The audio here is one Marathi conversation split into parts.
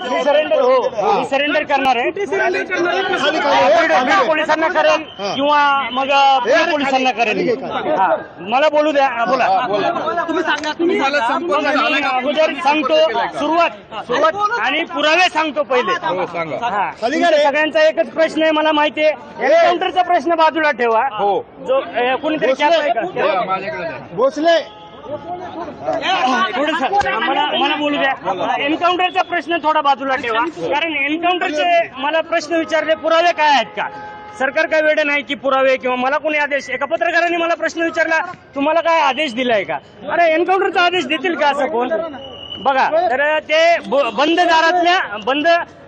मी सरेंडर करणार आहे। पोलिसांना करेल किंवा मग पोलिसांना करेल। मला बोलू द्या, बोला। अगोदर सांगतो सुरुवात आणि पुरावे सांगतो पहिले। सगळ्यांचा एकच प्रश्न आहे, मला माहिती आहे। एन्काउंटरचा प्रश्न बाजूला ठेवा। जो कोणीतरी भोसले मला बोलू द्या। एन्काउंटरचा प्रश्न थोडा बाजूला ठेवा, कारण एन्काउंटरचे मला प्रश्न विचारले, पुरावे काय आहेत का? सरकार काय वेळ नाही की पुरावे किंवा मला कोणी आदेश, एका पत्रकाराने मला प्रश्न विचारला, तुम्हाला काय आदेश दिलाय का? अरे एन्काउंटरचा आदेश देतील का असं कोण? बघा, तर ते बंद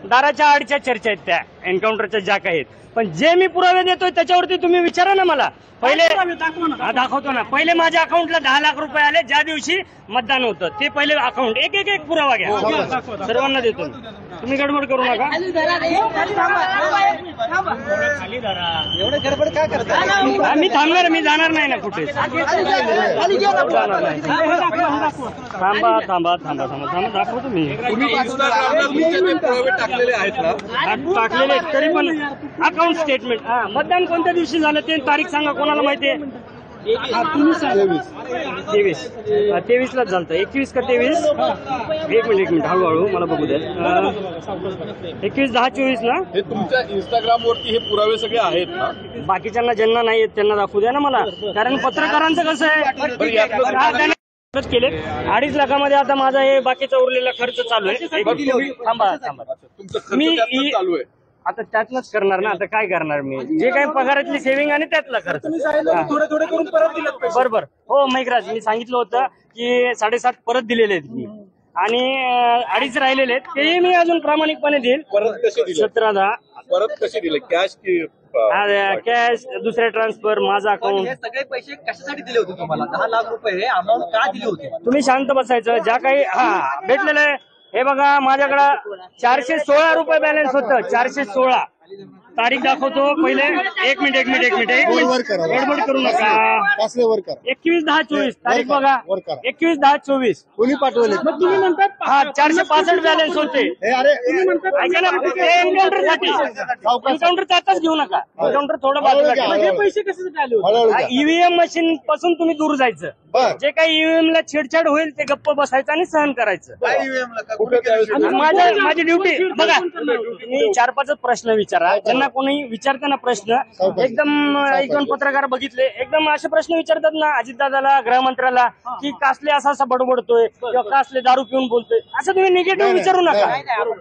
दाराच्या आडच्या चर्चा आहेत त्या एन्काउंटरच्या ज्या काही आहेत। पण जे मी पुरावे देतोय त्याच्यावरती तुम्ही विचारा ना मला। पहिले दाखवतो ना, पहिले माझ्या अकाउंटला 10 लाख रुपये आले ज्या दिवशी मतदान होतं, ते पहिले अकाउंट एक पुरावा घ्या, सर्वांना देतो। तुम्ही गडबड करू नका। खाली धरा, एवढं गडबड काय करता? मी थांबणार, मी जाणार नाही ना कुठे। थांबा दाखवतो मी। टाकलेले तरी पण अकाउंट स्टेटमेंट। मतदान कोणत्या दिवशी झालं ते तारीख सांगा, कोणाला माहिती आहे? 23 लाच झालं। 21 का 23? एक मिनिट हळूहळू मला बघू द्या। 21/10/24 ना? हे तुमच्या इंस्टाग्राम वरती हे पुरावे सगळे आहेत ना? बाकीच्यांना ज्यांना नाही आहेत त्यांना दाखवू द्या ना मला, कारण पत्रकारांचं कसं आहे केले 2.5 लाखामध्ये आता माझा हे बाकीचा उरलेला खर्च चालू आहे। थांबा, मी चालू आहे आता त्यातलंच करणार ना। आता काय करणार मी, जे काही पगारातली सेव्हिंग आणि त्यातला खर्च थोडे करून परत दिले। बरोबर, हो मैकराज, मी सांगितलं होतं की 7.5 परत दिलेले आहेत मी, आणि 2.5 राहिलेले आहेत, तेही मी अजून प्रामाणिकपणे देईल। परत कसे दिले? 17-10 परत कसे दिले? कॅश की कॅश, दुसरे ट्रान्सफर, माझा अकाउंट? हे सगळे पैसे कशासाठी दिले होते तुम्हाला? 10 लाख रुपये हे अमाऊंट का दिली होती? तुम्ही शांत बसायचं। ज्या काही भेटलेलं आहे, हे बघा माझ्याकडं 416 रुपये बॅलन्स होतं। 416 तारीख दाखवतो पहिले। एक मिनिट गडबड करू नका। 21/10/24 तारीख बघा। 21/10/24 कोणी पाठवले? तुम्ही म्हणतात 465 बॅलन्स होते। ऐका ना, एन्काउंटर साठी एन्काउंटर आताच घेऊ नका। एन्काउंटर थोडं बाजूला घ्या। हे पैसे कशासाठी आले होते? ईव्हीएम मशीन पासून तुम्ही दूर जायचं। जे काही ईव्हीएम ला छेडछाड होईल ते गप्प बसायचं आणि सहन करायचं। माझी ड्युटी बघा। मी 4-5 प्रश्न विचारा, ज्यांना कोणी विचारताना प्रश्न एकदम 1-2 पत्रकार बघितले, एकदम असे प्रश्न विचारतात ना अजितदादाला, गृहमंत्र्याला, की कासले असा बडबडतोय किंवा कासले दारू पिऊन बोलतोय, असं तुम्ही निगेटिव्ह विचारू नका।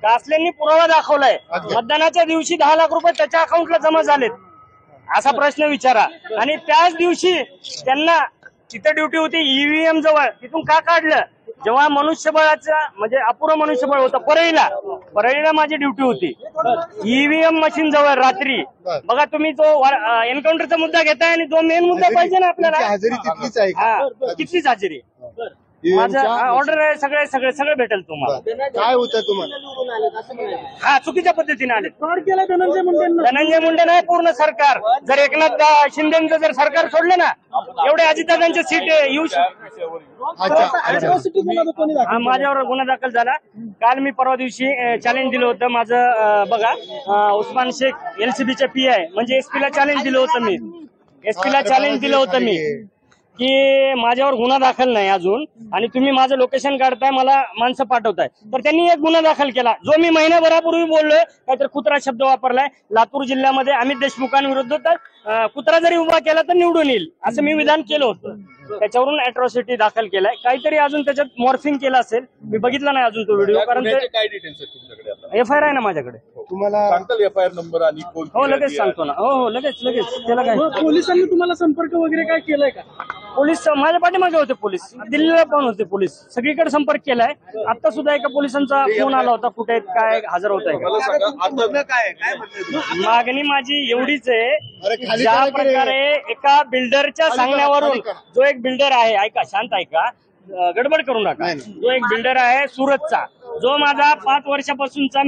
कासलेंनी पुरावा दाखवलाय, मतदानाच्या दिवशी 10 लाख रुपये त्याच्या अकाउंटला जमा झालेत, असा प्रश्न विचारा। आणि त्याच दिवशी त्यांना तिथं ड्युटी होती ईव्हीएम जवळ, तिथून का काढलं? जेव्हा मनुष्यबळाचं म्हणजे अपुरं मनुष्यबळ होतं परळीला माझी ड्युटी होती ईव्हीएम मशीन जवळ रात्री। बघा तुम्ही तो एन्काउंटरचा मुद्दा घेताय आणि जो मेन मुद्दा पाहिजे ना आपल्याला, हजेरी तिथलीच आहे, कितीच हजेरी? माझं ऑर्डर आहे, सगळे भेटेल तुम्हाला। काय होतं तुम्हाला? चुकीच्या पद्धतीने आले, फ्रॉड केला धनंजय मुंडे नाही, पूर्ण सरकार। जर एकनाथ शिंदेचं जर सरकार सोडलं ना, एवढे अजितदादांचे सीट येऊ माझ्यावर गुन्हा दाखल झाला। काल मी परवा दिवशी चॅलेंज दिलं होतं माझं, बघा उस्मान शेख एलसीबीचे पीआय म्हणजे एसपीला चॅलेंज दिलं होतं मी की माझ्यावर गुन्हा दाखल नाही अजून, आणि तुम्ही माझं लोकेशन काढताय, मला माणसं पाठवताय। तर त्यांनी एक गुन्हा दाखल केला, जो मी महिन्याभरापूर्वी बोललोय, काहीतरी कुत्रा शब्द वापरलाय। लातूर जिल्ह्यामध्ये अमित देशमुखांविरुद्ध तर कुत्रा जरी उभा केला तर निवडून येईल असं मी विधान केलं होतं, त्याच्यावरून अॅट्रॉसिटी दाखल केलाय। काहीतरी अजून त्याच्यात मॉर्फिंग केलं असेल, मी बघितला नाही अजून तो व्हिडिओ, कारण काय डिटेल्स आहेत तुमच्याकडे? एफआयआर आहे ना माझ्याकडे, तुम्हाला सांगताल एफआयआर नंबर आणि कोण? हो लगेच सांगतो ना, हो लगेच। त्याला काय पोलिसांनी तुम्हाला संपर्क वगैरे काय केलाय का? पोलीस माझ्या पाठीमागे होते, पोलीस दिल्लीला पण होते, पोलीस सगळीकडे संपर्क केलाय। आता सुद्धा एका पोलिसांचा फोन आला होता, कुठे काय हजर होत आहे? मागणी माझी एवढीच आहे, ज्या प्रकारे एका बिल्डरच्या सांगण्यावरून, जो एक बिल्डर आहे, ऐका शांत ऐका, गडबड करू नका, जो एक बिल्डर आहे सुरतचा, जो माझा 5 वर्षापासूनचा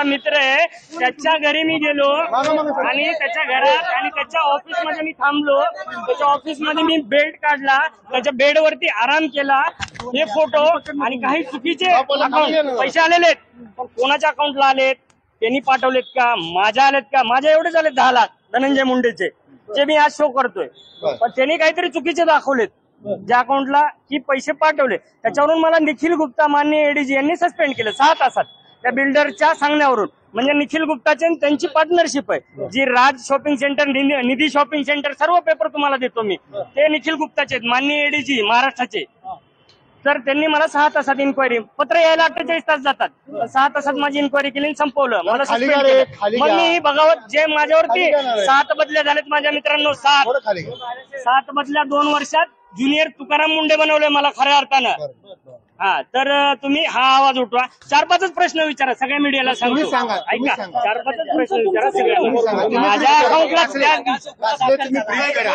मित्र आहे, त्याच्या घरी मी गेलो आणि त्याच्या घरात आणि त्याच्या ऑफिसमध्ये मी थांबलो। त्याच्या ऑफिसमध्ये मी बेल्ट काढला, त्याच्या बेडवरती आराम केला, हे फोटो आणि काही चुकीचे अकाउंट पैसे आलेले आहेत पण कोणाच्या अकाउंटला आलेत त्यांनी पाठवलेत का माझ्या आलेत का माझ्या एवढेच आलेत 10 लाख धनंजय मुंडेचे जे मी आज शो करतोय पण त्यांनी काहीतरी चुकीचे दाखवलेत ज्या अकाउंटला की पैसे पाठवले त्याच्यावरून मला निखिल गुप्ता माननीय एडीजी यांनी सस्पेंड केलं 6 तासात त्या बिल्डरच्या सांगण्यावरून म्हणजे निखिल गुप्ताचे आणि त्यांची पार्टनरशिप आहे जी राज शॉपिंग सेंटर निधी शॉपिंग सेंटर सर्व पेपर तुम्हाला देतो मी ते निखिल गुप्ताचे आहेत माननीय एडीजी महाराष्ट्राचे तर त्यांनी मला 6 तासात इन्क्वायरी पत्र यायला 48 तास जातात 6 तासात माझी इन्क्वायरी केली आणि संपवलं मला खाली suspend घ्या रे, केलं. खाली मग घ्या. मी बघावत जे माझ्यावरती खाली घ्या ना रे. 7 बदल्या झालेत माझ्या मित्रांनो 7 थोडं खाली घ्या. 7 बदल्या 2 वर्षात ज्युनियर तुकाराम मुंडे बनवले मला खऱ्या अर्थानं हा तर तुम्ही हा आवाज उठवा 4-5 प्रश्न विचारा सगळ्या मीडियाला सांगतो तुम्ही सांगा, तुम्ही ऐका सांगा. 4-5 प्रश्न विचारा तुम्ही सांगा. सगळ्यांना तुम्ही माझ्या अकाउंटला कासले तुम्ही please करा.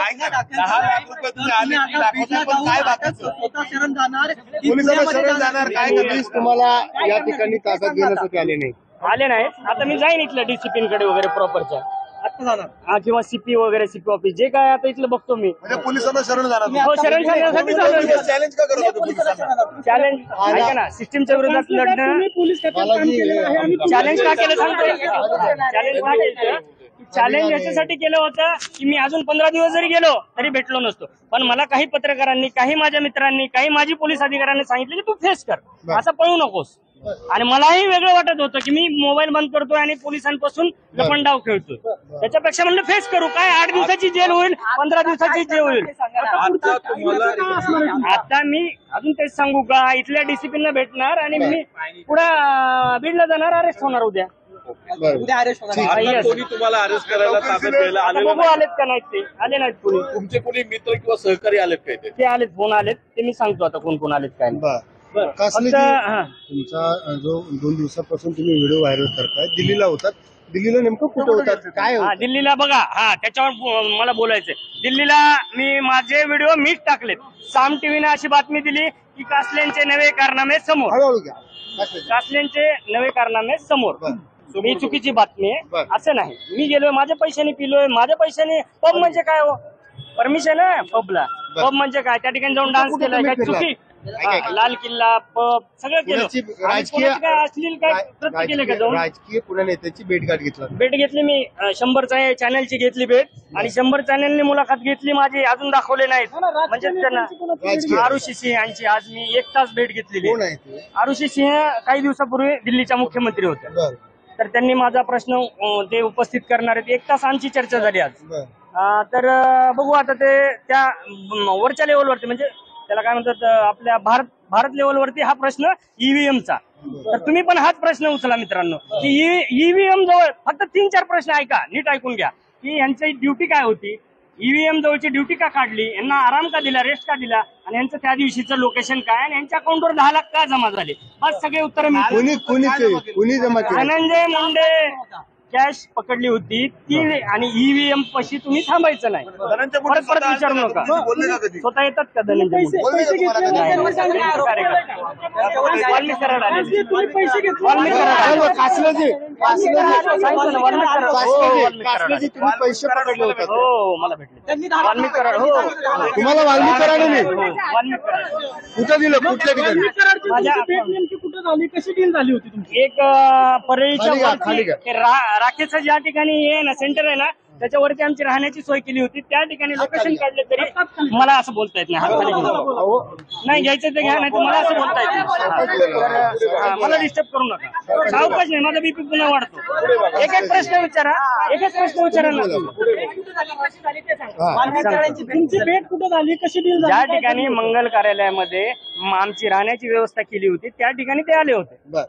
10 लाख रुपये तुम्ही आले की दाखवता पण काय बाकीचं स्वतः शरण जाणार पोलिसांना शरण जाणार काय पोलीस तुम्हाला या ठिकाणी ताब्यात घेण्यासाठी आले नाही आले नाहीत आता मी जाईन इथल्या डिसिप्लिन कडे वगैरे प्रॉपरच्या आता जाणार हा किंवा सीपी वगैरे सीपी ऑफिस जे काय आता इथलं बघतो मी म्हणजे पोलिसांना शरण जाणार हो शरण करण्यासाठी चॅलेंज का करत होते पोलिसांना चॅलेंज ऐका ना सिस्टीमच्या विरोधात लढणं चॅलेंज का केलं सांगतो चॅलेंज का केलं चॅलेंज याच्यासाठी केलं होतं की मी अजून 15 दिवस जरी गेलो तरी भेटलो नसतो पण मला काही पत्रकारांनी काही माझ्या मित्रांनी काही माजी पोलीस अधिकाऱ्यांनी सांगितलं की तू फेस कर असं पळू नकोस आणि मलाही वेगळं वाटत होतं की मी मोबाईल बंद करतोय आणि पोलिसांपासून लपंडाव खेळतोय त्याच्यापेक्षा म्हणलं फेस करू काय 8 दिवसाची जेल होईल 15 दिवसाची जेल होईल आता तुम्हाला आता मी अजून तेच सांगू का इथल्या डिसिप्लिनला भेटणार आणि मी पुढे बीडला जाणार अरेस्ट होणार उद्या उद्या अरेस्ट होणार आता कोणी तुम्हाला अरेस्ट करायला ताब्यात घ्यायला आता आलेलं बघू आलेत का नाहीत ते आले नाहीत कोणी तुमचे कोणी मित्र किंवा सहकारी आलेत काय ते आलेत फोन आलेत ते मी सांगतो आता कोण कोण आलेत काय नाही. कासले फक्त हा तुमचा जो 2 दिवसापासून तुम्ही व्हिडिओ व्हायरल करताय दिल्लीला होतात दिल्लीला नेमकं कुठे होतात काय हा होतं दिल्लीला बघा हा त्याच्यावर मला बोलायचंय दिल्लीला मी माझे व्हिडिओ मीच टाकलेत साम टीव्हीने अशी बातमी दिली की कासलेंचे नवे कारनामे समोर हळूहळू घ्या कासले. कासलेंचे नवे कारनामे समोर ही चुकीची बातमी आहे बरं. असं नाही मी गेलोय माझ्या पैशाने पिलोय माझ्या पैशाने पब म्हणजे काय हो परमिशन आहे पबला बरं. पब म्हणजे काय त्या ठिकाणी जाऊन डान्स कुठे केलाय तुम्ही काय फिरलात? चुकी हा, लाल किल्ला पब सगळं केलं पुण्याची आणि राजकीय कोणाची काय अश्लील काय कृत्य केले का जाऊन राजकीय पुण्या नेत्याची भेटगाठ घेतला भेट घेतली मी 100 चॅनलची घेतली भेट आणि 100 चॅनलनी मुलाखत घेतली माझी अजून दाखवले नाहीत म्हणजे त्यांना राजकीय आरुषी सिंह यांची आज मी 1 तास भेट घेतलेली कोण आहे ते आरुषी सिंह काही दिवसापूर्वी दिल्लीच्या मुख्यमंत्री होत्या बर तर त्यांनी माझा प्रश्न ते उपस्थित करणार आहेत 1 तास आमची चर्चा झाली आज बर तर बघू आता ते त्या वरच्या लेवलवरती म्हणजे त्याला काय म्हणतात आपल्या भारत लेवलवरती हा प्रश्न ईव्हीएमचा तर तुम्ही पण हाच प्रश्न उचला मित्रांनो की ईव्हीएम जवळ फक्त 3-4 प्रश्न ऐका नीट ऐकून घ्या की यांची ड्युटी काय होती ईव्हीएम जवळची ड्युटी का काढली यांना आराम का दिला रेस्ट का दिला आणि यांचं त्या दिवशीचं लोकेशन काय आणि यांच्या अकाउंटवर 10 लाख का जमा झाले बस सगळे उत्तर मी कुणी जमा केलं धनंजय मुंडे कॅश पकडली होती ती आणि ईव्हीएम पशी तुम्ही थांबायचं नाही परत परत विचारू नका स्वतः येतात का धनंजय मुंडे वाल्मिक कराड आले वाल्मिक कराड कासलेजी सांगितलं ना, वाल्मिक कराड. हो, वाल्मिक कराड आले. कासलेजी तुम्ही पैसे पकडले होतात हो मला भेटले वाल्मिक कराड हो तुम्हाला वाल्मिक कराडे हो, वाल्मिक कराड कुठं दिलं कुठल्या ठिकाणी माझ्या कुठे झाली कशी डील झाली होती तुमची एक परळीच्या खाली घ्या, वरती खाली घ्या. ते राखेचं ज्या ठिकाणी हे ना सेंटर आहे ना त्याच्यावरती आमची राहण्याची सोय केली होती त्या ठिकाणी लोकेशन काढले तरी मला असं बोलता येत नाही हात खाली घेऊन. नाही घ्यायचं ते घ्या नाही तर मला असं बोलता येत नाही हा, मला डिस्टर्ब करू नका सावकाश नाही माझा बीपी पुन्हा वाढतो एक प्रश्न विचारा एक प्रश्न विचारा ना तुमची भेट कुठे झाली कशी डील ज्या ठिकाणी मंगल कार्यालयामध्ये आमची राहण्याची व्यवस्था केली होती त्या ठिकाणी ते आले होते बर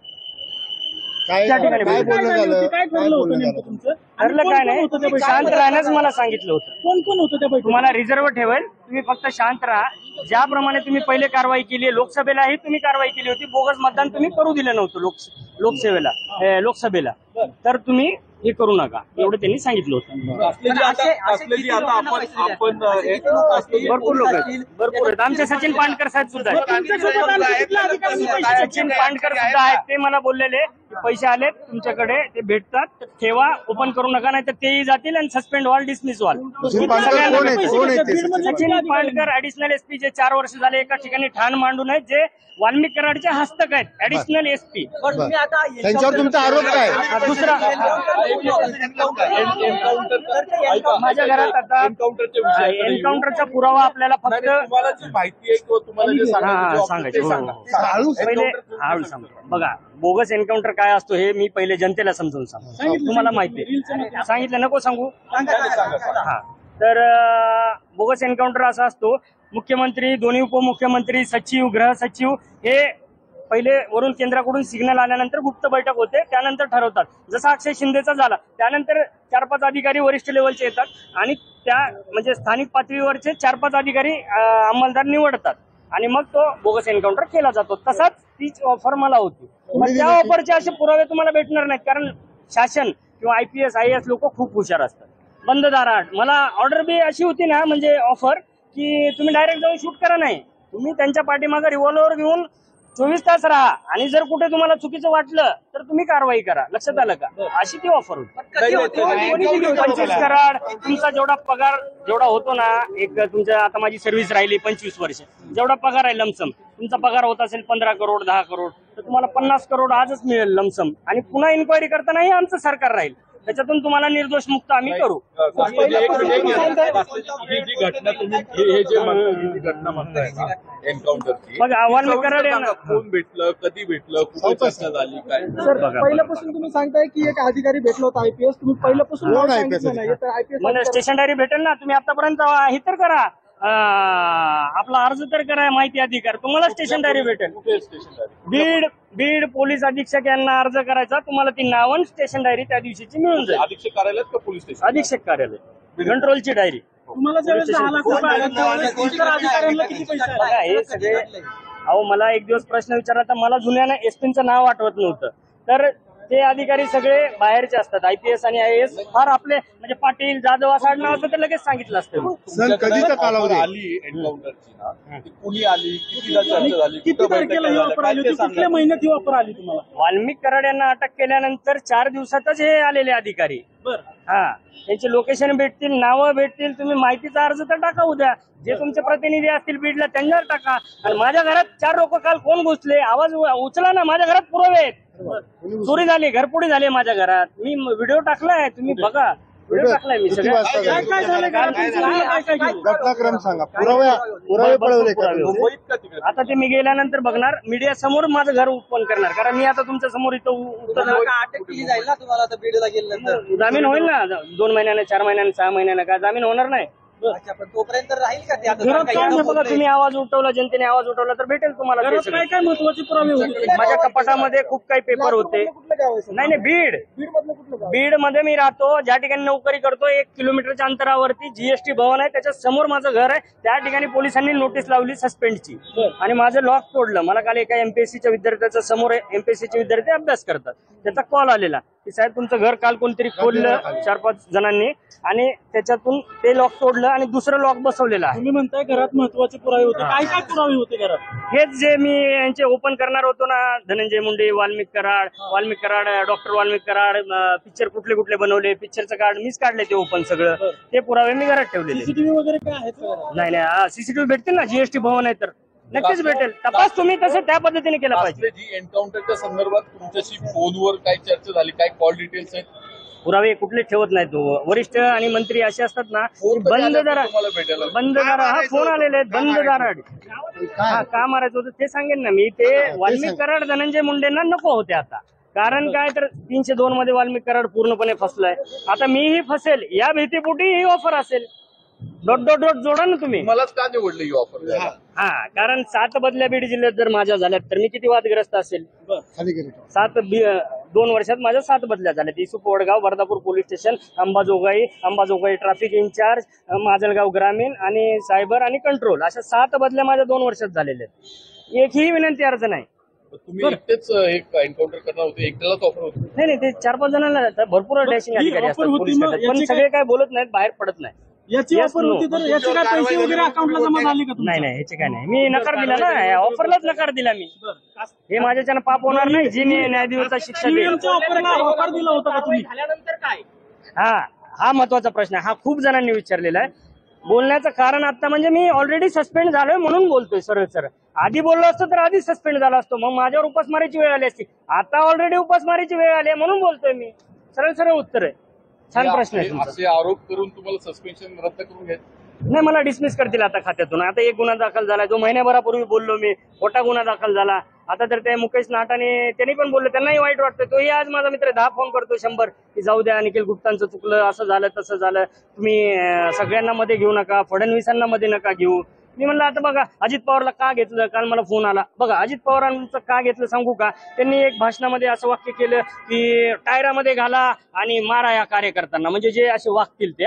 काय त्या ठिकाणी काय बोलणं झालं काय ठरलं होतं नेमकं तुमचं ठरलं काय नाही शांत राहण्यास मला सांगितलं होतं कोण कोण होतं त्या बैठकीत? तुम्हाला रिझर्व्ह ठेवेल तुम्ही फक्त शांत राहा ज्याप्रमाणे तुम्ही पहिले कारवाई केली आहे लोकसभेलाही तुम्ही कारवाई केली होती बोगस मतदान तुम्ही करू दिलं नव्हतं लोकसभेला तर तुम्ही हे करू नका एवढं त्यांनी सांगितलं होतं भरपूर लोक आहेत भरपूर आहेत आमचे सचिन पांडकर साहेब सुद्धा आहेत सचिन पांडकर सुद्धा आहेत ते मला बोललेले की पैसे आलेत तुमच्याकडे ते भेटतात तर ठेवा, ओपन करू नका, नाही तर तेही जातील आणि सस्पेंड व्हाल, डिसमिस व्हाल. सचिन पांडकर कोण आहे? कोण आहे ते? सचिन पांडकर ऍडिशनल एसपी जे 4 वर्ष झाले एका ठिकाणी ठाण मांडून आहेत, जे वाल्मिक कराडचे हस्तक आहेत, ऍडिशनल एसपी. पण तुम्ही आता त्यांच्यावर तुमचा आरोप काय? दुसरा माझ्या घरात आता एन्काउंटरचा पुरावा आपल्याला फक्त तुम्हाला जी माहिती आहे किंवा तुम्हाला जे सांगायचं. हळू पहिले हळू सांगतो. बघा, बोगस एन्काउंटर काय असतो हे मी पहिले जनतेला समजून सांगतो. तुम्हाला माहिती आहे, सांगितलं नको सांगू. हा, तर बोगस एन्काउंटर असा असतो, मुख्यमंत्री, दोन्ही उपमुख्यमंत्री, सचिव, गृह सचिव हे पहिले वरून केंद्राकडून सिग्नल आल्यानंतर गुप्त बैठक होते, त्यानंतर ठरवतात. जसा अक्षय शिंदेचा झाला त्यानंतर 4-5 अधिकारी वरिष्ठ लेवलचे येतात आणि त्या म्हणजे स्थानिक पातळीवरचे 4-5 अधिकारी अंमलदार निवडतात आणि मग तो बोगस एन्काउंटर केला जातो. तसाच तीच ऑफर मला होती. पण त्या ऑफरचे असे पुरावे तुम्हाला भेटणार नाहीत, कारण शासन किंवा IPS IAS लोक खूप हुशार असतात. बंद दारात मला ऑर्डर बी अशी होती ना, म्हणजे ऑफर की तुम्ही डायरेक्ट जाऊन शूट करा, नाही तुम्ही त्यांच्या पाठीमागे रिव्हॉल्वर घेऊन 24 तास राहा आणि जर कुठे तुम्हाला चुकीचं वाटलं तर तुम्ही कारवाई करा. लक्षात आलं का? अशी ती ऑफर होती. 25 कराड तुमचा जेवढा पगार जेवढा होतो ना, एक तुमच्या आता माझी सर्व्हिस राहिली 25 वर्ष, जेवढा पगार आहे लमसम, तुमचा पगार होत असेल 15 करोड 10 करोड, तर तुम्हाला 50 करोड आजच मिळेल लमसम. आणि पुन्हा इन्क्वायरी करतानाही आमचं सरकार राहील, त्याच्यातून तुम्हाला निर्दोष मुक्त आम्ही करू. ही जी घटना तुम्ही हे जे ही घटना म्हणताय ना एन्काउंटरची, मग वाल्मिक कराड यांना कोण भेटलं, कधी भेटलं, कुठे चर्चा झाली, काय? सर, पहिल्यापासून तुम्ही सांगताय की एक अधिकारी भेटलो होता IPS, तुम्ही पहिल्यापासून कोण नाव IPS सांगितलं नाही, तर IPS मला स्टेशन डायरी भेटेल ना. तुम्ही आतापर्यंत हे तर करा, आपला अर्ज तर करा माहिती अधिकार, तुम्हाला स्टेशन डायरी भेटेल. कुठे स्टेशन बीड पोलीस अधीक्षक यांना अर्ज करायचा, तुम्हाला ती नावं स्टेशन डायरी त्या दिवशीची मिळून जाईल. अधीक्षक कार्यालयात का पोलीस स्टेशन? अधीक्षक कार्यालय, कंट्रोलची डायरी. तुम्हाला ज्यावेळेस 10 लाख रुपये आले, त्यावेळेस इतर अधिकाऱ्यांना किती पैसे आले? बघा, हे सगळे अहो, मला एक दिवस प्रश्न विचारला तर मला जुन्यानं एसपीचं नाव आठवत नव्हतं, तर ते अधिकारी सगळे बाहेरचे असतात. IPS आणि IAS फार आपले म्हणजे पाटील जाधव असं आडनाव असतं तर लगेच सांगितलं असतं. सर, कधीचा कालावधी? आली एन्काउंटरची ना, ती कुणी आली, कितीदा चर्चा झाली, किती कुठं तारखेला ही बैठक ऑफर झाल्या, आली काय ते होती? कुठल्या सांगा. महिन्यात ही ऑफर आली तुम्हाला? वाल्मिक कराड यांना अटक केल्यानंतर 4 दिवसातच हे आलेले अधिकारी. हा, त्यांचे लोकेशन भेटतील, नावं भेटतील, तुम्ही माहितीचा अर्ज तर टाका उद्या. जे तुमचे प्रतिनिधी असतील बीडला त्यांच्यावर टाका. आणि माझ्या घरात 4 लोक काल कोण घुसले, आवाज उचला ना, माझ्या घरात पुरावे आहेत. चोरी झाली, घरपोडी झाली माझ्या घरात, मी व्हिडिओ टाकलाय, तुम्ही बघा. व्हिडिओ टाकलाय मी किती सगळं. वाजता झालं? काय झालं? काय केलं? घटनाक्रम सांगा. पुरावे पळवले का तुमचे? मुंबईत का तिकडे? आता ते मी गेल्यानंतर बघणार, मीडिया समोर माझं घर ओपन करणार, कारण मी आता तुमच्या समोर इथं तुम्हाला का अटक केली जाईल ना तुम्हाला आता बीडला गेल्यानंतर? जामीन होईल ना, 2 महिन्याने 4 महिन्याने 6 महिन्याने का जामीन होणार नाही. अच्छा, पण तोपर्यंत राहील का ते? आता घरात काही काय इकडं बघा, होत तुम्ही आवाज उठवला, जनतेने आवाज उठवला तर भेटेल तुम्हाला ते घरात सगळं. काय काय महत्वाचे पुरावे होते? माझ्या कपाटामध्ये खूप काही पेपर होते. कुठलं गाव आहे सर? नाही बीड बीड मधलं कुठलं गाव? बीड मध्ये मी राहतो, ज्या ठिकाणी नोकरी करतो, 1 किलोमीटरच्या अंतरावरती GST भवन आहे, त्याच्या समोर माझं घर आहे. त्या ठिकाणी पोलिसांनी नोटीस लावली सस्पेंडची आणि माझं लॉक तोडलं. मला काल एका MPSCच्या विद्यार्थ्याच्या समोर, MPSCचे विद्यार्थी अभ्यास करतात, त्याचा कॉल आलेला की साहेब तुमचं घर काल कोणतरी खोललं 4-5 जणांनी आणि त्याच्यातून ते लॉक तोडलं आणि दुसरं लॉक बसवलेलं आहे. तुम्ही म्हणताय घरात महत्वाचे पुरावे होते, काय काय पुरावे होते घरात? हेच जे मी यांचे ओपन करणार होतो ना, धनंजय मुंडे, वाल्मिक कराड, डॉक्टर वाल्मिक कराड, पिक्चर कुठले कुठले बनवले, पिक्चरचं कार्ड मीच काढले ते ओपन सगळं, ते पुरावे मी घरात ठेवलेले. CCTV वगैरे काय आहेत का घरात? नाही CCTV भेटतील ना, GST भवन आहे तर नक्कीच भेटेल. तपास तुम्ही तसं त्या पद्धतीने केला पाहिजे. जी एन्काउंटरच्या संदर्भात तुमच्याशी फोनवर काय चर्चा झाली, काय कॉल डिटेल्स आहेत? पुरावे कुठले ठेवत नाहीत. वरिष्ठ आणि मंत्री असे असतात ना, फोन बंद कधी आला दारा तुम्हाला भेटायला? बंद दारा हा फोन आलेले आहेत, बंद दाराड. हा, का मारायचं होतं ते सांगेन ना मी. ते वाल्मिक कराड धनंजय मुंडेंना नको होते आता, कारण काय तर 302 मध्ये वाल्मिक कराड पूर्णपणे फसलाय. आता मीही फसेल या भीतीपोटी ही ऑफर असेल. डॉट जोडा ना तुम्ही. मलाच का निवडलं ही ऑफर? हा, कारण 7 बदल्या बीड जिल्ह्यात जर माझ्या झाल्यात तर मी किती वादग्रस्त असेल. खाली गेले. 2 वर्षात माझ्या 7 बदल्या झाल्या. Isup Wadgaon, Vardhapur police station, Ambajogai traffic in charge, Majalgaon ग्रामीण आणि सायबर आणि कंट्रोल, अशा 7 बदल्या माझ्या 2 वर्षात झालेल्या आहेत. एकही विनंती अर्ज नाही. तुम्ही एकटेच एक एन्काउंटर करणार होते, एकट्यालाच ऑफर होती? नाही ते 4-5 जणांना भरपूर डॅशिंग अधिकारी असतात offer होती पोलीस मग खात्यात, पण याची सगळे काय बोलत नाहीत, बाहेर पडत नाही. याची Yes, ऑफर no. होती तर याचे काय पैसे वगैरे अकाउंटला जमा झाले का नाही नाही ह्याचे काय नाही, मी नकार दिला ना, ऑफरलाच नकार दिला मी. हे माझ्याच्यानं पाप होणार नाही, जी न्यायाधीशाचा शिक्षा देईल. ईव्हीएमच्या ऑफरला होकार दिला होता का तुम्ही? झाल्यानंतर काय? हा महत्वाचा प्रश्न आहे. हा खूप जणांनी विचारलेला आहे. बोलण्याचं कारण आता म्हणजे मी ऑलरेडी सस्पेंड झालोय म्हणून बोलतोय सरळ सरळ. आधी बोललो असतो तर आधी सस्पेंड झाला असतो, मग माझ्यावर उपासमारीची वेळ आली असती. आता ऑलरेडी उपासमारीची वेळ आली आहे म्हणून बोलतोय मी. सरळ सरळ उत्तर आहे. छान प्रश्न आहे तुमचा. असे आरोप करून तुम्हाला सस्पेन्शन रद्द करून घ्या. नाही, मला डिसमिस करतील आता खात्यातून. आता एक गुन्हा दाखल झाला, जो महिन्याभरापूर्वी बोललो मी, खोटा गुन्हा दाखल झाला. आता तर ते मुकेश नाटाने त्यांनी पण बोललो, त्यांनाही वाईट वाटतं. तोही आज माझा मित्र 10 फोन करतो 100 की जाऊ द्या, निखिल गुप्तांचं चुकलं, असं झालं तसं झालं, तुम्ही सगळ्यांना मध्ये घेऊ नका, फडणवीसांना मध्ये नका घेऊ. मी म्हणलं आता बघा अजित पवारला का घेतलं, काल मला फोन आला. बघा अजित पवारांचं का घेतलं सांगू का? त्यांनी एक भाषणामध्ये असं वाक्य केलं की टायरामध्ये घाला आणि मारा या कार्यकर्त्यांना, म्हणजे जे असे वागतील ते.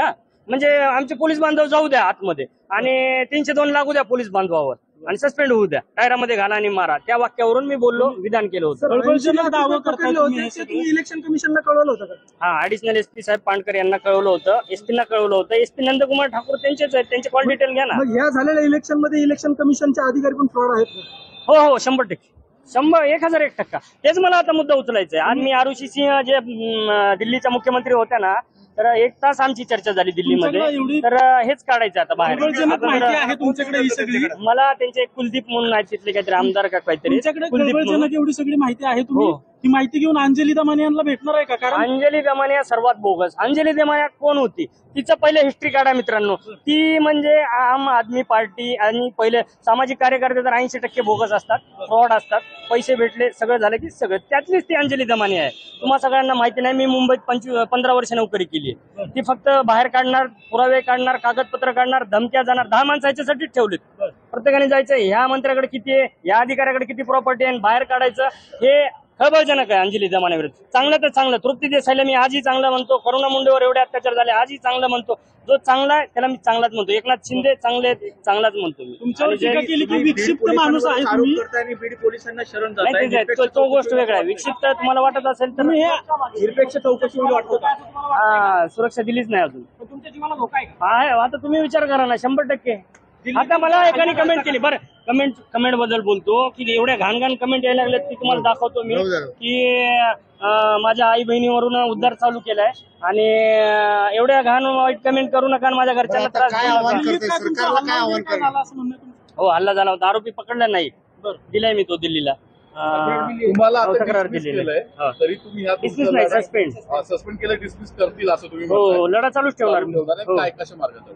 म्हणजे आमचे पोलीस बांधव जाऊ द्या आतमध्ये आणि 302 लागू द्या पोलीस बांधवावर आणि सस्पेंड होऊ द्या, टायरामध्ये घाला आणि मारा. त्या वाक्यावरून मी बोललो, विधान केलं होतं. तुम्ही इलेक्शन कमिशनला कळवलं होतं का? हा, ऍडिशनल एसपी साहेब पाणकर यांना कळवलं होतं, एसपीना कळवलं होतं. एसपी नंदकुमार ठाकूर त्यांचेच आहेत, त्यांचे कॉल डिटेल घ्या ना. मग ह्या झालेल्या इलेक्शन मध्ये इलेक्शन कमिशनचे अधिकारी पण फ्रॉड आहेत का? हो 100%, 1001%. तेच मला आता मुद्दा उचलायचा आहे. आज मी आरुषी सिंह जे दिल्लीच्या मुख्यमंत्री होत्या ना, तर 1 तास आमची चर्चा झाली दिल्लीमध्ये. तर हेच काढायचं आता बाहेर. माहिती आहे तुमच्याकडे ही सगळी? मला त्यांचे एक कुलदीप म्हणून आहेत तिथले काहीतरी आमदार का काहीतरी, तुमच्याकडे कुलदीप म्हणून. खळबळजनक एवढी सगळी माहिती आहे, तुम्ही ही माहिती घेऊन अंजली दमाने यांना भेटणार आहे का? कारण अंजली दमानिया सर्वात बोगस. अंजली दमानिया कोण होती? तिचं पहिले हिस्ट्री काढा मित्रांनो. ती म्हणजे आम आदमी पार्टी आणि पहिले सामाजिक कार्यकर्ते तर 80% बोगस असतात, फ्रॉड असतात. पैसे भेटले, सगळं झालं की सगळं. त्यातलीच ती अंजली दमानिया आहे. तुम्हाला सगळ्यांना माहिती नाही, मी मुंबईत 15 वर्ष नोकरी केली आहे. ती फक्त बाहेर काढणार, पुरावे काढणार, कागदपत्र काढणार, धमक्या जाणार. 10 माणसं याच्यासाठीच ठेवलेत. प्रत्येकाने जायचं, ह्या मंत्र्याकडे किती आहे, या अधिकाऱ्याकडे किती प्रॉपर्टी आहे, बाहेर काढायचं. हे खळबळजनक आहे अंजली दमानियाविरुद्ध. चांगलं तर चांगलं, तृप्ती देसाईला मी आजही चांगलं म्हणतो, करुणा मुंडेवर एवढे अत्याचार झाले आजही चांगलं म्हणतो. जो चांगला आहे त्याला मी चांगलाच म्हणतो. एकनाथ शिंदे चांगले आहेत, चांगलाच म्हणतो मी. तुमच्यावर टीका केली की विक्षिप्त माणूस आहे तुम्ही. बीड पोलिसांना शरण नाही, तो गोष्ट वेगळा आहे. विक्षिप्त तुम्हाला वाटत असेल तर निरपेक्ष चौकशी होईल वाटतं का? सुरक्षा दिलीच नाही अजून. तुमच्या जीवाला धोका आहे का? आहे, आता तुम्ही विचार करा ना. 100%. आता मला एकाने कमेंट केली, बरं कमेंट बद्दल बोलतो की एवढ्या घाण कमेंट यायला लागल्यात की तुम्हाला दाखवतो मी की माझ्या आई बहिणीवरून उद्धार चालू केलाय आणि एवढ्या घाण वाईट कमेंट करू नका आणि माझ्या घरच्यांना त्रास देऊ नका. हो, हल्ला झाला होता. आरोपी पकडला नाही, दिलाय मी तो दिल्लीला. तुम्हाला तक्रार dismiss दिलेली केलंय, तरी तुम्ही ह्या डिसमिस नाही, सस्पेंड. केलं, डिसमिस करतील असं तुम्ही हो, म्हणताय. लढा चालूच ठेवणार मी. हो. काय कशा मार्गात?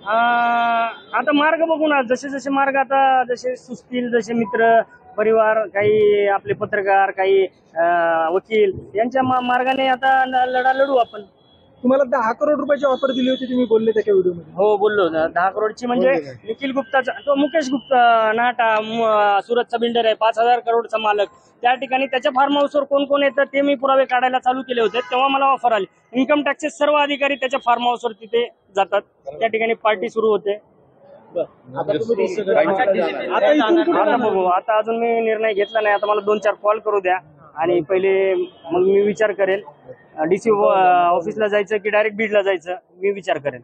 आता मार्ग बघू ना, जसे जसे मार्ग आता जसे सुचतील, जसे मित्र परिवार, काही आपले पत्रकार, काही वकील यांच्या मार्गाने आता लढा लढू आपण. तुम्हाला 10 करोड रुपयाची ऑफर दिली होती, तुम्ही बोलले त्या व्हिडिओमध्ये. हो, बोललो ना. 10 करोडची म्हणजे निखिल गुप्ताचा, तो मुकेश गुप्ता नाटा सुरतचा बिल्डर आहे, 5000 करोडचा मालक. त्या ठिकाणी त्याच्या फार्म हाऊसवर कोण कोण येतं ते मी पुरावे काढायला चालू केले होते. तेव्हा मला ऑफर आली. इन्कम टॅक्सचे सर्व अधिकारी त्याच्या फार्म हाऊसवर तिथे जातात. त्या ठिकाणी पार्टी सुरू होते. आता इथून पुढे आता बघू, आता अजून मी निर्णय घेतला नाही. आता मला 2-4 कॉल करू द्या आणि पहिले मग मी विचार करेल डीसी ऑफिसला जायचं की डायरेक्ट बीडला जायचं, मी विचार करेल.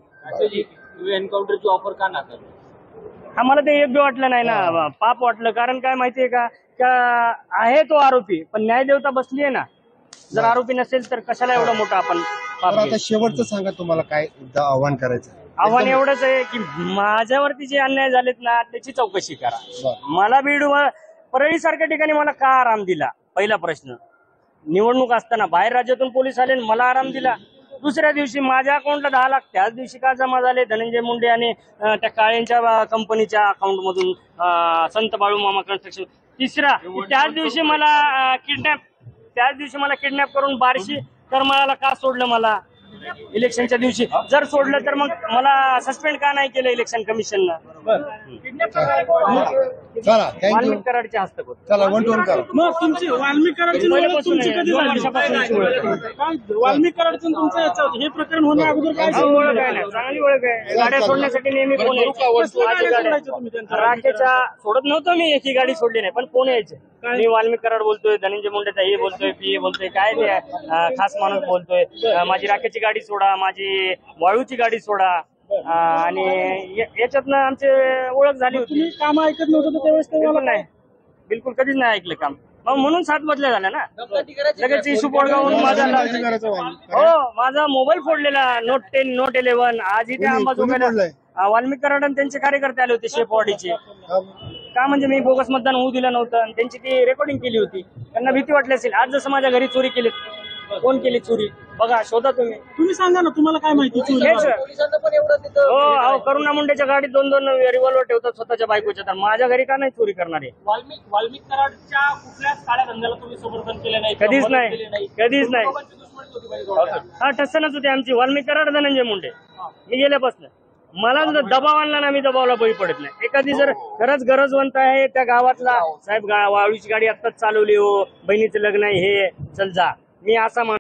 एन्काउंटरची ऑफर का नाकारली? आम्हाला ते योग्य वाटलं नाही ना, पाप वाटलं. कारण काय माहितीये का, आहे तो आरोपी पण न्यायदेवता बसली आहे ना. जर आरोपी नसेल तर कशाला एवढं मोठं आपण पाप आता केलं? शेवटचं सांगा, तुम्हाला काय एकदा आव्हान करायचं? आव्हान एवढंच आहे की माझ्यावरती जे अन्याय झालेत ना त्याची चौकशी करा. मला बीड परळी सारख्या ठिकाणी मला का आराम दिला? पहिला प्रश्न. निवडणूक असताना बाहेर राज्यातून पोलीस आले, मला आराम दिला. दुसऱ्या दिवशी माझ्या अकाउंटला 10 लाख त्याच दिवशी का जमा झाले? धनंजय मुंडे आणि त्या काळेंच्या कंपनीच्या अकाउंट मधून, संत बाळू मामा कन्स्ट्रक्शन. तिसरा, त्याच दिवशी मला किडनॅप करून बार्शी करमाळाला का सोडलं? मला इलेक्शनच्या दिवशी जर सोडलं तर मग मला सस्पेंड का नाही केलं इलेक्शन कमिशननं? चला, थँक्यू. वाल्मिक कराडचे हस्तक होते. चला, 1 to 1 करा. मग तुमची वाल्मिक कराडची ओळख तुमची कधी 2 झाली? वर्षापासूनची ओळख आहे. काय वाल्मिक कराडचं तुमचं याचं हे प्रकरण होण्या अगोदर काय हा, ओळख आहे ना, चांगली ओळख आहे. गाड्या सोडण्यासाठी नेहमी फोन यायचे. माझी गाड्या राखेच्या सोडत नव्हतो मी, एकी गाडी सोडली नाही, पण फोन यायचे. मी वाल्मिक कराड बोलतोय, धनंजय मुंडेचा हे बोलतोय, पी बोलतोय, काय ते खास माणूस बोलतोय, माझी राखेची गाडी सोडा, माझी वाळूची गाडी सोडा. आणि याच्यातनं आमची ओळख झाली होती. तुम्ही काम ऐकत नव्हतं तर त्यावेळेस बिलकुल तेव्हा नाही, बिलकुल कधीच नाही ऐकलं काम. मग म्हणून 7 बदल्या झाल्या ना. दमदाटी करायची लगेच इशू पोळगावून माझा माझा मोबाईल फोडलेला. Note 10 note 11. आज इथे अंबाजोगाईला वाल्मिक कराड आणि त्यांचे कार्यकर्ते आले होते शेपवाडीचे. का म्हणजे मी बोगस मतदान होऊ दिलं नव्हतं आणि त्यांची ती रेकॉर्डिंग केली होती. त्यांना भीती वाटली असेल. आज जसं माझ्या घरी चोरी केली, कोण केली चोरी बघा, शोधा तुम्ही. तुम्ही सांगा ना, तुम्हाला काय माहिती चोरी? हेच पोलिसांना पण एवढं तिथं हो, करुणा मुंडेच्या गाडीत 2-2 रिव्हॉल्वर ठेवतात स्वतःच्या बायकोच्या. तर माझ्या घरी का नाही चोरी करणारे? वाल्मिक कराडच्या कुठल्याच काळ्या धंद्याला तुम्ही समर्थन केलं नाही? कधीच नाही, कधीच नाही. हा, ठसनच होती आमची. वाल्मिक कराड, धनंजय मुंडे. मी गेल्यापासून मला जर दबाव आणला ना, मी दबावला बळी पडत नाही. एखादी जर खरंच गरजवंत आहे त्या गावातला, साहेब वाळूची गाडी आत्ताच चालवली हो, बहिणीचं लग्न आहे, हे चल जा, मी असा